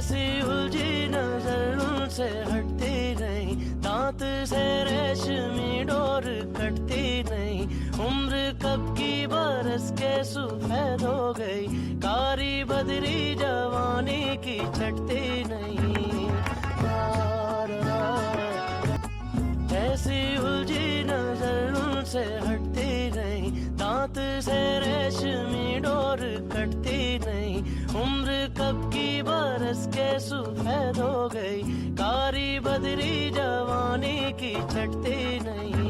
ऐसी उलझी नजर उनसे हटती नहीं, दांत से रेशमी डोर कटती नहीं। उम्र कब की बरस के सफेद हो गई, कारी बदरी जवानी की छटती नहीं। ऐसी उलझी नजर उनसे हटती नहीं, दांत से रेशमी डोर कटती नहीं। उम्र कब की बरस के सफेद हो गई, कारी बदरी जवानी की छटती नहीं।